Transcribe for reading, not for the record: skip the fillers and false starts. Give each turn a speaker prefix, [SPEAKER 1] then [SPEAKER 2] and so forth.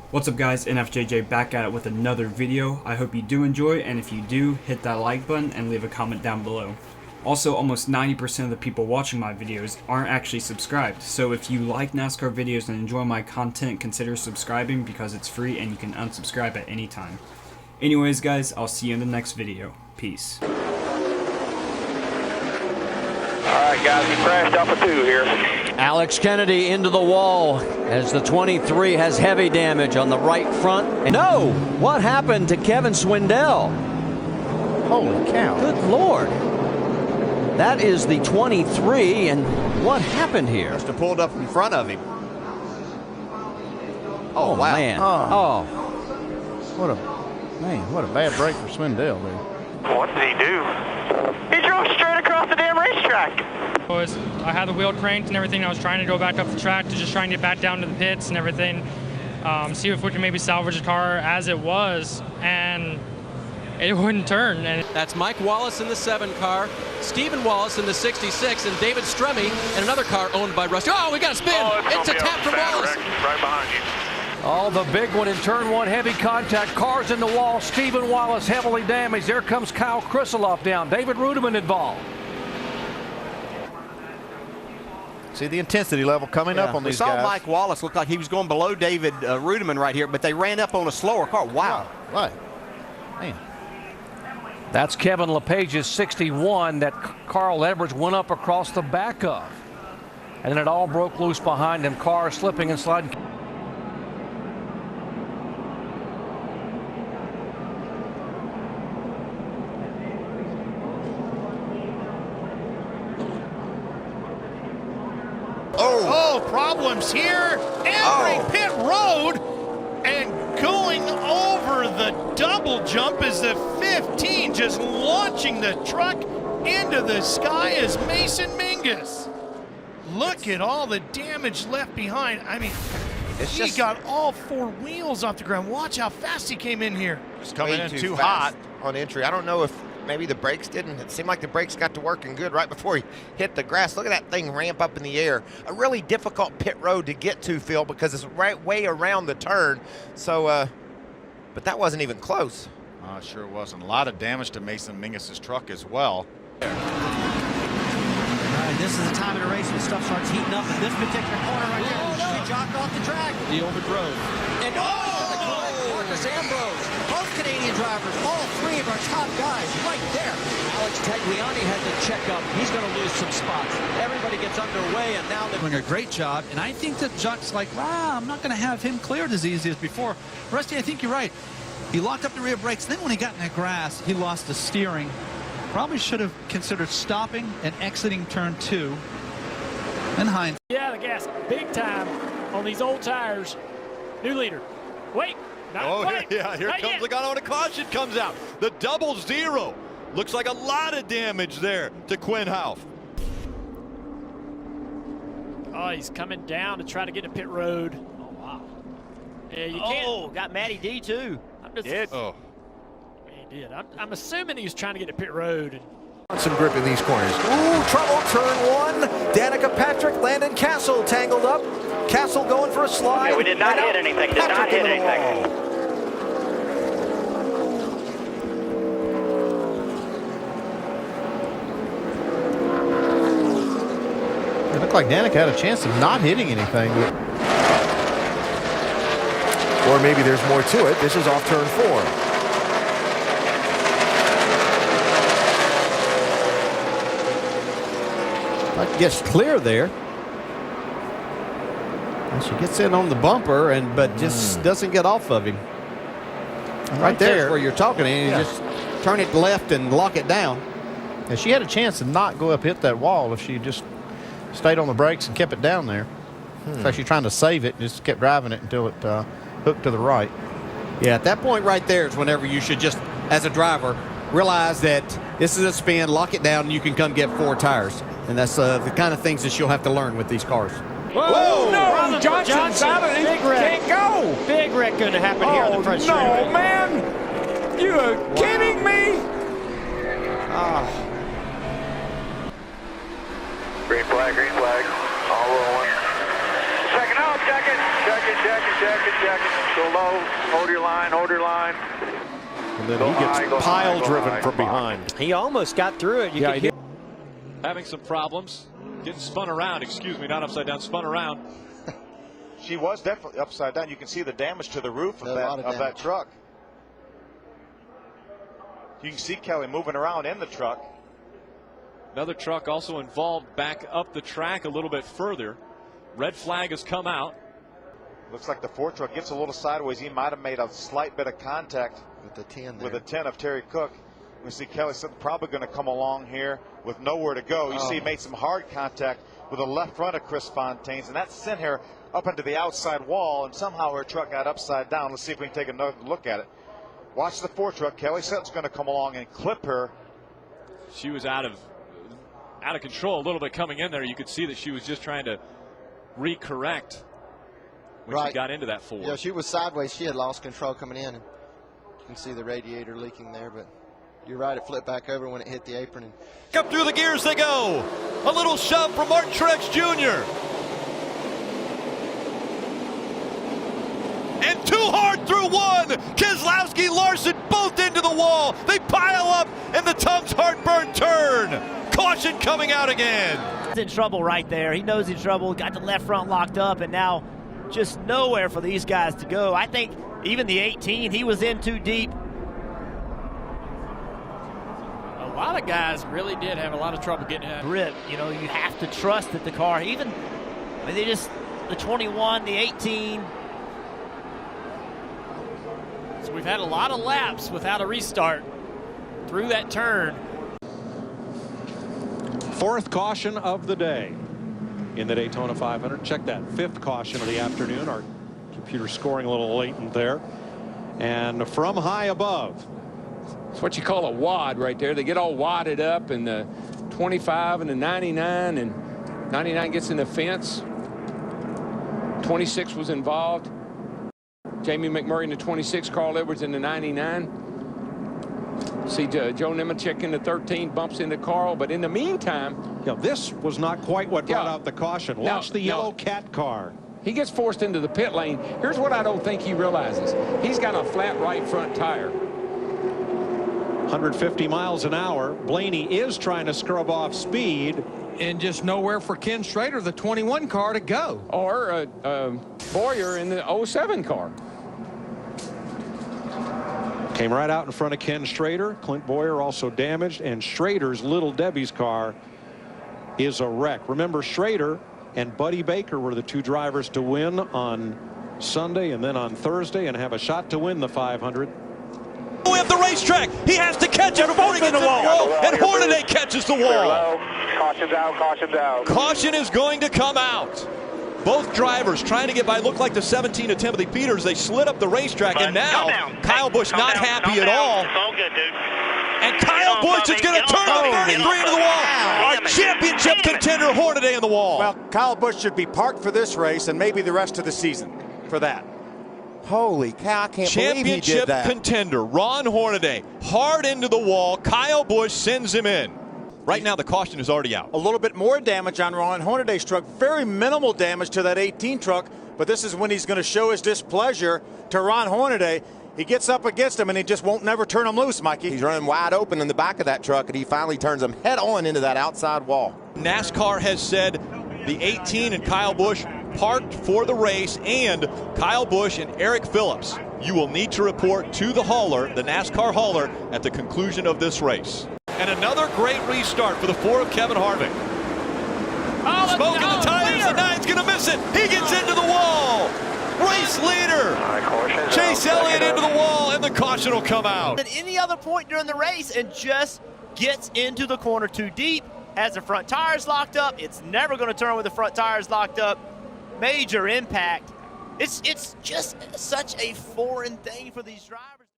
[SPEAKER 1] What's up guys, NFJJ back at it with another video. I hope you do enjoy, and if you do, hit that like button and leave a comment down below. Also, almost 90% of the people watching my videos aren't actually subscribed, so if you like NASCAR videos and enjoy my content, consider subscribing because it's free and you can unsubscribe at any time. Anyways guys, I'll see you in the next video. Peace.
[SPEAKER 2] Alright guys, we crashed off of 2 here.
[SPEAKER 3] Alex Kennedy into the wall as the 23 has heavy damage on the right front. And no! What happened to Kevin Swindell?
[SPEAKER 4] Holy cow.
[SPEAKER 3] Good Lord. That is the 23, and what happened here?
[SPEAKER 4] Must have pulled up in front of him. Oh, wow.
[SPEAKER 3] Man.
[SPEAKER 4] What a bad break for Swindell there.
[SPEAKER 2] What did he do? He drove straight across the damn racetrack.
[SPEAKER 5] I had the wheel cranked and everything. I was trying to go back up the track to just try and get back down to the pits and everything. See if we can maybe salvage the car as it was, and it wouldn't turn. And
[SPEAKER 6] that's Mike Wallace in the 7 car, Stephen Wallace in the 66, and David Stremme in another car owned by Rusty. Oh, we got a spin! It's a tap from Wallace.
[SPEAKER 2] Right behind you.
[SPEAKER 7] Oh, the big one in turn 1, heavy contact, cars in the wall, Stephen Wallace heavily damaged. There comes Kyle Krisiloff down, David Rudiman involved.
[SPEAKER 4] See the intensity level coming up on these guys.
[SPEAKER 8] We saw Mike Wallace look like he was going below David Rudiman right here, but they ran up on a slower car. Wow.
[SPEAKER 4] Right. Man.
[SPEAKER 7] That's Kevin LePage's 61 that Carl Edwards went up across the back of. And then it all broke loose behind him, cars slipping and sliding.
[SPEAKER 9] Oh, problems here. Every pit road, and going over the double jump is the 15, just launching the truck into the sky is Mason Mingus. Look at all the damage left behind. I mean, he got all 4 wheels off the ground. Watch how fast he came in here.
[SPEAKER 10] Just coming in too hot on entry. I don't know if maybe the brakes didn't. It seemed like the brakes got to working good right before he hit the grass. Look at that thing ramp up in the air. A really difficult pit road to get to, Phil, because it's right way around the turn. So, but that wasn't even close.
[SPEAKER 11] Sure wasn't. A lot of damage to Mason Mingus' truck as well.
[SPEAKER 12] All right, this is the time of the race when stuff starts heating up in this particular corner right here. She jocked off the track.
[SPEAKER 6] The overdrove.
[SPEAKER 12] And Marcus Ambrose. Both Canadian drivers, all 3 of our top guys right there. Alex Tagliani had to check up. He's going to lose some spots. Everybody gets underway, and now they're
[SPEAKER 13] doing a great job. And I think that Jacques like, I'm not going to have him cleared as easy as before. Rusty, I think you're right. He locked up the rear brakes. Then when he got in that grass, he lost the steering. Probably should have considered stopping and exiting turn 2. And Hines.
[SPEAKER 5] yeah, the gas big time on these old tires. New leader. Wait.
[SPEAKER 11] Here comes the gun on a caution comes out. The 0-0. Looks like a lot of damage there to Quinn Houff.
[SPEAKER 5] Oh, he's coming down to try to get to pit road. Oh, wow. Yeah, you can't.
[SPEAKER 12] Oh, got Matty D too.
[SPEAKER 5] He did. I'm assuming he was trying to get to pit road.
[SPEAKER 4] Some grip in these corners. Ooh, trouble, turn 1. Danica Patrick, Landon Castle tangled up. Castle going for a slide.
[SPEAKER 2] Okay, we did not hit anything. Did not hit anything.
[SPEAKER 4] It looked like Danica had a chance of not hitting anything. Or maybe there's more to it. This is off turn 4. Like gets clear there. And she gets in on the bumper, but just doesn't get off of him. Right there where you're talking, and you just turn it left and lock it down. And she had a chance to not go up hit that wall if she just stayed on the brakes and kept it down there. It's like she's trying to save it, just kept driving it until it hooked to the right.
[SPEAKER 8] Yeah, at that point right there is whenever you should just, as a driver, realize that this is a spin, lock it down, and you can come get 4 tires. And that's the kind of things that you'll have to learn with these cars.
[SPEAKER 5] Whoa! No! Johnson's out of it. Big wreck.
[SPEAKER 7] Can't go.
[SPEAKER 5] Big wreck going to happen here on the front straight.
[SPEAKER 7] No, man! You are kidding me?
[SPEAKER 2] Green flag, green flag. All rolling. Second out. Check it. Go low, hold your line.
[SPEAKER 4] And then he gets pile driven from behind.
[SPEAKER 3] He almost got through it.
[SPEAKER 7] Yeah, he did. Having some problems. Getting spun around, excuse me, not upside down, spun around.
[SPEAKER 14] She was definitely upside down. You can see the damage to the roof of that truck. You can see Kelly moving around in the truck.
[SPEAKER 7] Another truck also involved back up the track a little bit further. Red flag has come out.
[SPEAKER 14] Looks like the Ford truck gets a little sideways. He might have made a slight bit of contact
[SPEAKER 8] with the 10
[SPEAKER 14] with the 10 of Terry Cook. We see Kelly probably going to come along here with nowhere to go. You see he made some hard contact with the left front of Chris Fontaine's, and that sent her up into the outside wall, and somehow her truck got upside down. Let's see if we can take another look at it. Watch the Ford truck. Kelly Sutton's going to come along and clip her.
[SPEAKER 7] She was out of control a little bit coming in there. You could see that she was just trying to recorrect when she got into that Ford.
[SPEAKER 8] Yeah, she was sideways. She had lost control coming in. You can see the radiator leaking there, but you're right, it flipped back over when it hit the apron. And
[SPEAKER 11] up through the gears they go. A little shove from Martin Truex Jr. And too hard through one. Keselowski, Larson both into the wall. They pile up in the Tums heartburn turn. Caution coming out again.
[SPEAKER 15] He's in trouble right there. He knows he's in trouble. Got the left front locked up, and now just nowhere for these guys to go. I think even the 18, he was in too deep.
[SPEAKER 16] A lot of guys really did have a lot of trouble getting out.
[SPEAKER 15] Grip, you know, you have to trust that the car, even, they just, the 21, the 18.
[SPEAKER 16] So we've had a lot of laps without a restart through that turn.
[SPEAKER 17] Fourth caution of the day in the Daytona 500. Check that, fifth caution of the afternoon. Our computer scoring a little latent there. And from high above.
[SPEAKER 18] It's what you call a wad right there. They get all wadded up, and the 25 and the 99, and 99 gets in the fence. 26 was involved. Jamie McMurray in the 26, Carl Edwards in the 99. See Joe Nemechek in the 13 bumps into Carl, but in the meantime,
[SPEAKER 17] this was not quite what brought out the caution. Watch the yellow cat car.
[SPEAKER 18] He gets forced into the pit lane. Here's what I don't think he realizes. He's got a flat right front tire.
[SPEAKER 17] 150 miles an hour. Blaney is trying to scrub off speed.
[SPEAKER 19] And just nowhere for Ken Schrader, the 21 car, to go.
[SPEAKER 18] Or Boyer in the 07 car.
[SPEAKER 17] Came right out in front of Ken Schrader. Clint Boyer also damaged, and Schrader's Little Debbie's car is a wreck. Remember, Schrader and Buddy Baker were the two drivers to win on Sunday and then on Thursday and have a shot to win the 500.
[SPEAKER 11] At the racetrack, he has to catch it before he gets in the wall, and Hornaday catches the wall.
[SPEAKER 2] Caution's out.
[SPEAKER 11] Caution is going to come out. Both drivers trying to get by. Look like the 17 of Timothy Peters. They slid up the racetrack, and now Kyle Busch not happy at all.
[SPEAKER 2] It's all good, dude.
[SPEAKER 11] And Kyle Busch is going to turn the 33 into the wall. Our championship contender Hornaday in the wall.
[SPEAKER 20] Well, Kyle Busch should be parked for this race and maybe the rest of the season for that.
[SPEAKER 10] Holy cow, I can't believe he did that.
[SPEAKER 11] Championship contender Ron Hornaday hard into the wall. Kyle Busch sends him in. Right now, the caution is already out.
[SPEAKER 20] A little bit more damage on Ron Hornaday's truck. Very minimal damage to that 18 truck. But this is when he's going to show his displeasure to Ron Hornaday. He gets up against him, and he just won't never turn him loose, Mikey.
[SPEAKER 10] He's running wide open in the back of that truck, and he finally turns him head on into that outside wall.
[SPEAKER 11] NASCAR has said the 18 and Kyle Busch parked for the race, and Kyle Busch and Eric Phillips, you will need to report to the hauler, the NASCAR hauler, at the conclusion of this race. And another great restart for the 4 of Kevin Harvick. Smoking the tires, the 9's going to miss it. He gets into the wall. Race leader. Chase Elliott into the wall, and the caution will come out.
[SPEAKER 15] At any other point during the race, and just gets into the corner too deep, has the front tires locked up. It's never going to turn with the front tires locked up. Major impact. It's just such a foreign thing for these drivers.